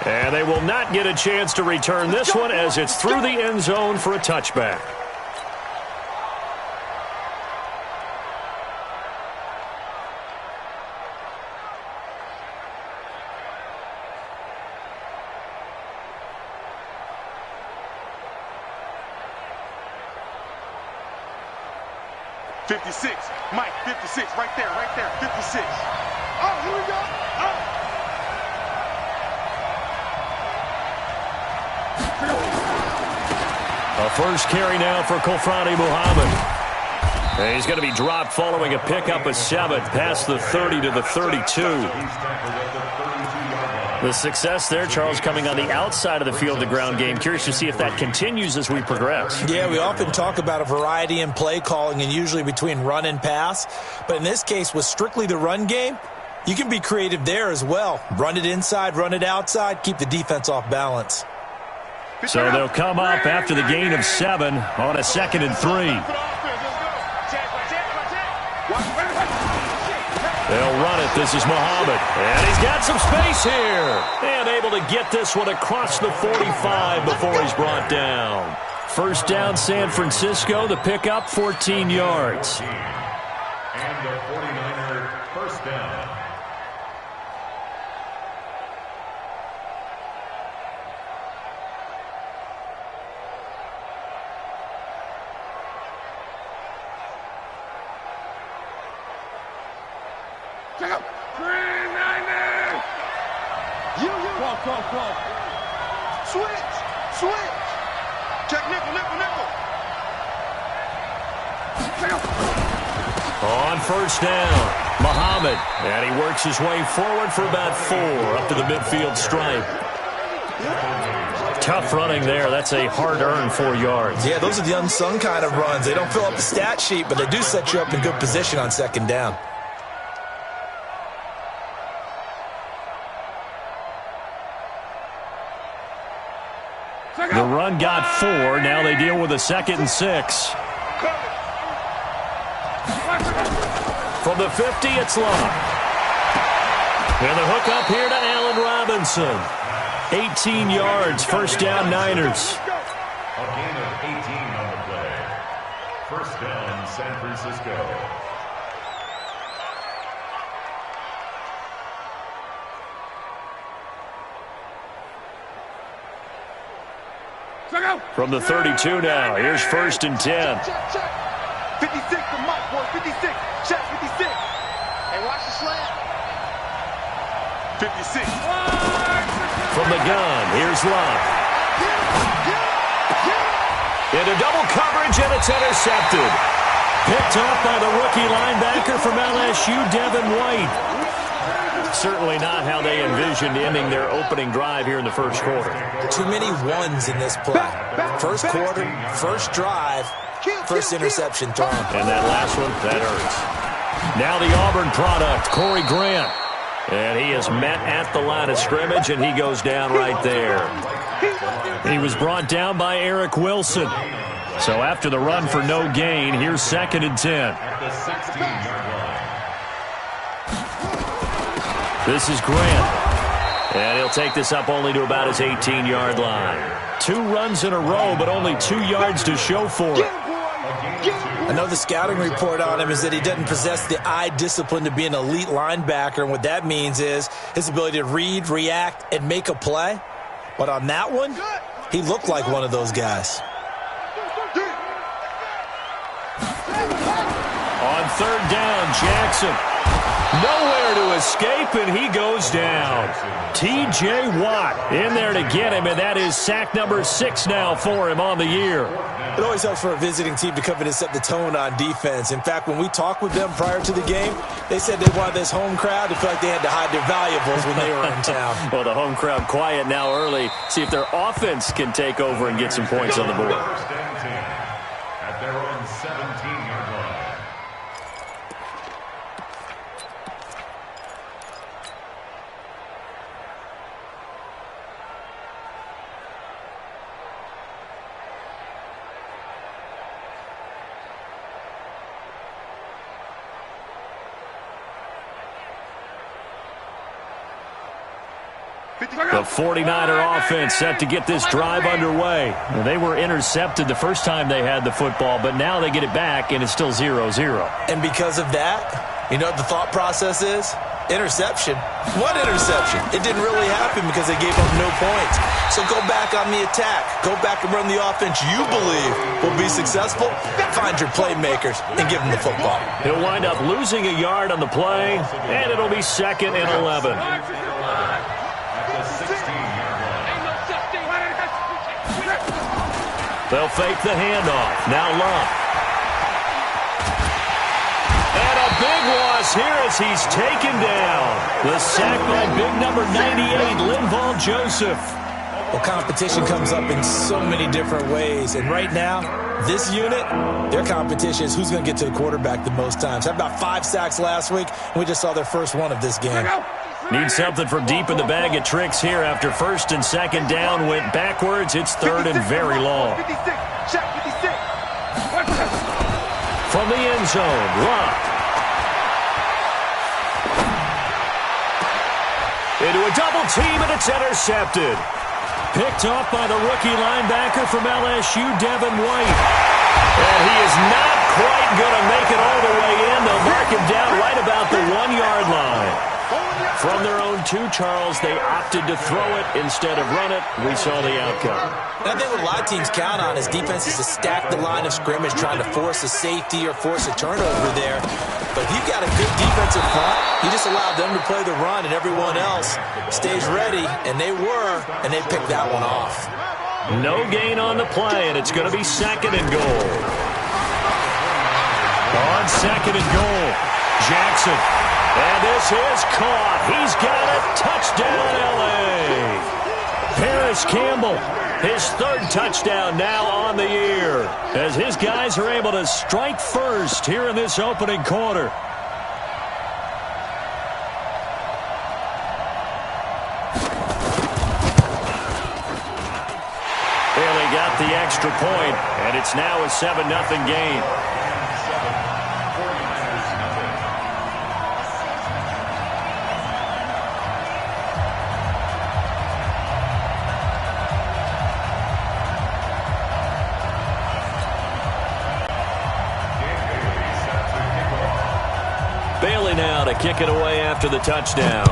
And they will not get a chance to return this one as it's through the end zone for a touchback. Mike, 56, right there, 56. Oh, here we go. A first carry now for Kofrani Muhammad. And he's going to be dropped following a pickup of 7 past the 30 to the 32. The success there, Charles, coming on the outside of the field, the ground game. Curious to see if that continues as we progress. Yeah, we often talk about a variety in play calling and usually between run and pass. But in this case, with strictly the run game, you can be creative there as well. Run it inside, run it outside, keep the defense off balance. So they'll come up after the gain of 7 on a 2nd and 3. They'll run it. This is Muhammad. And he's got some space here. And able to get this one across the 45 before he's brought down. First down, San Francisco. The pickup, 14 yards. And the 49er first down. Check out. 390. You. Cross. Switch. Check nickel. Check out. On first down, Muhammad. And he works his way forward for about 4 up to the midfield stripe. Tough running there. That's a hard-earned 4 yards. Yeah, those are the unsung kind of runs. They don't fill up the stat sheet, but they do set you up in good position on second down. The run got 4. Now they deal with a 2nd and 6. From the 50, it's long. And the hook up here to Allen Robinson. 18 yards, first down, Niners. A gain of 18 on the play. First down, San Francisco. From the 32 now, here's first and 10. Check. 56 to Mike, boy. 56. Check 56. Hey, watch the slant. 56. From the gun, here's Love. Into double coverage, and it's intercepted. Picked off by the rookie linebacker from LSU, Devin White. Certainly not how they envisioned ending their opening drive here in the first quarter. Too many ones in this play. First quarter, first drive, first interception thrown. And that last one, that hurts. Now the Auburn product, Corey Grant. And he is met at the line of scrimmage, and he goes down right there. He was brought down by Eric Wilson. So after the run for no gain, here's 2nd and 10. At the 16-yard line. This is Grant. And he'll take this up only to about his 18-yard line. 2 runs in a row, but only 2 yards to show for it. I know the scouting report on him is that he doesn't possess the eye discipline to be an elite linebacker, and what that means is his ability to read, react, and make a play. But on that one, he looked like one of those guys. On third down, Jackson. Nowhere to escape, and he goes down. T.J. Watt in there to get him, and that is sack number 6 now for him on the year. It always helps for a visiting team to come in and set the tone on defense. In fact, when we talked with them prior to the game, they said they wanted this home crowd to feel like they had to hide their valuables when they were in town. Well, the home crowd quiet now early. See if their offense can take over and get some points on the board. First and 10 at their own 17-yard line. The 49er offense set to get this drive underway. They were intercepted the first time they had the football, but now they get it back, and it's still 0-0. And because of that, you know what the thought process is? Interception. What interception? It didn't really happen because they gave up no points. So go back on the attack. Go back and run the offense you believe will be successful. Find your playmakers and give them the football. He'll wind up losing a yard on the play, and it'll be 2nd and 11. They'll fake the handoff. Now Love. And a big loss here as he's taken down. The sack by big number 98, Linval Joseph. Well, competition comes up in so many different ways. And right now, this unit, their competition is who's going to get to the quarterback the most times. Had about 5 sacks last week, and we just saw their first one of this game. Need something from deep in the bag of tricks here after 1st and 2nd down went backwards. It's 3rd and very long. From the end zone, Love. Into a double team, and it's intercepted. Picked off by the rookie linebacker from LSU, Devin White. And he is not quite going to make it all the way in. They'll mark him down right about the 1-yard line. From their own 2, Charles, they opted to throw it instead of run it. We saw the outcome. And I think what a lot of teams count on is defenses to stack the line of scrimmage, trying to force a safety or force a turnover there. But if you've got a good defensive front, you just allow them to play the run, and everyone else stays ready, and they were, and they picked that one off. No gain on the play, and it's going to be 2nd and goal. On 2nd and goal, Jackson. And this is caught. He's got it. Touchdown, L.A. Paris Campbell, his 3rd touchdown now on the year, as his guys are able to strike first here in this opening quarter. Bailey got the extra point, and it's now a 7-0 game. Bailey now to kick it away after the touchdown.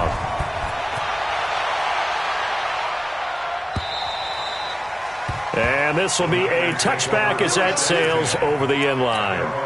And this will be a touchback as that sails over the end line.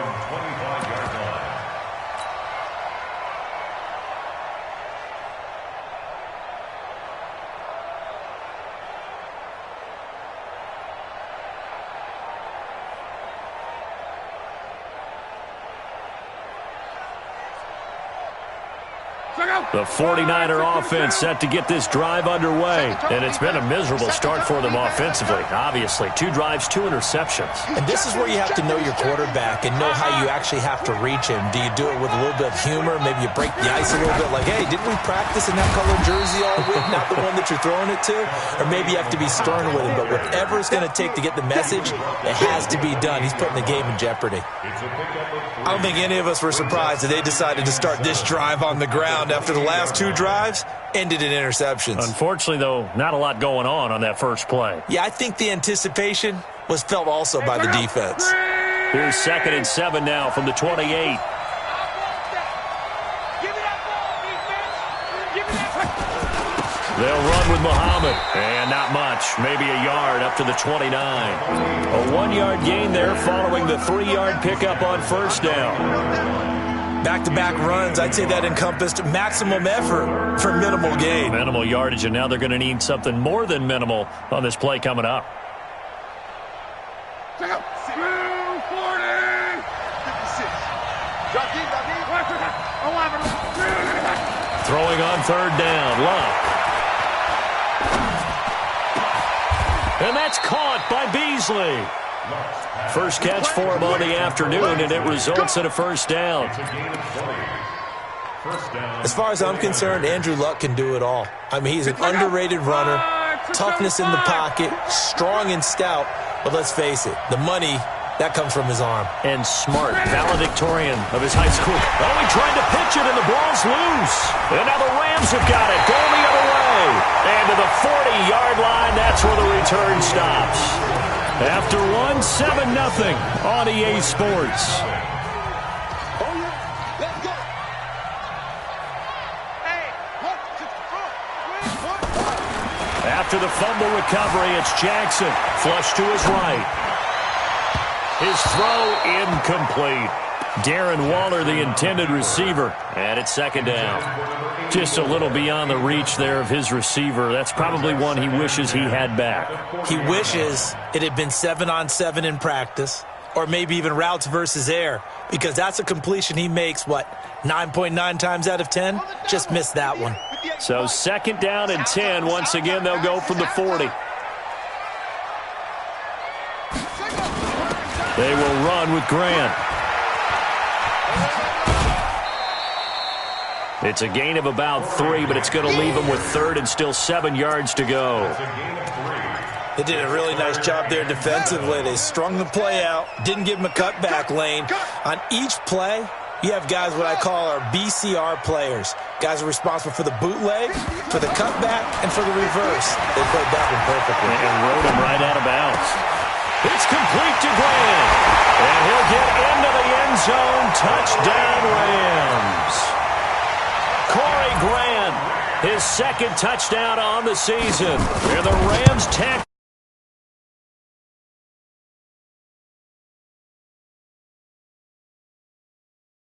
The 49er offense set to get this drive underway, and it's been a miserable start for them offensively. Obviously, 2 drives, 2 interceptions. And this is where you have to know your quarterback and know how you actually have to reach him. Do you do it with a little bit of humor? Maybe you break the ice a little bit, like, hey, didn't we practice in that color jersey all week, not the one that you're throwing it to? Or maybe you have to be stern with him, but whatever it's going to take to get the message, it has to be done. He's putting the game in jeopardy. I don't think any of us were surprised that they decided to start this drive on the ground after the last 2 drives ended in interceptions. Unfortunately, though, not a lot going on that first play. Yeah, I think the anticipation was felt also by the defense. Here's 2nd and 7 now from the 28. They'll run with Muhammad, and not much, maybe a yard up to the 29. A 1-yard gain there following the 3-yard pickup on 1st down. Back-to-back runs, I'd say that encompassed maximum effort for minimal gain. Minimal yardage, and now they're going to need something more than minimal on this play coming up. Throwing on 3rd down, Love. And that's caught by Beasley. First catch for him on the afternoon, and it results in a 1st down. As far as I'm concerned, Andrew Luck can do it all. I mean, he's an underrated runner, toughness in the pocket, strong and stout, but let's face it, the money, that comes from his arm. And smart, valedictorian of his high school. Oh, he tried to pitch it, and the ball's loose. And now the Rams have got it, going the other way. way. And to the 40-yard line, that's where the return stops. After one, 7-0 on EA Sports. After the fumble recovery, it's Jackson. Flush to his right. His throw incomplete. Darren Waller, the intended receiver. And it's second down. Just a little beyond the reach there of his receiver. That's probably one he wishes he had back. He wishes it had been 7-on-7 in practice, or maybe even routes versus air, because that's a completion he makes, 9.9 times out of 10? Just missed that one. So second down and 10. Once again, they'll go from the 40. They will run with Grant. It's a gain of about 3, but it's going to leave them with third and still 7 yards to go. They did a really nice job there defensively. They strung the play out, didn't give him a cutback lane. On each play, you have guys what I call our BCR players. Guys are responsible for the bootleg, for the cutback, and for the reverse. They played that one perfectly. And rode him right out of bounds. It's complete to Grant. And he'll get into the end zone. Touchdown, Rams. Corey Grant, his second touchdown on the season. And the Rams tack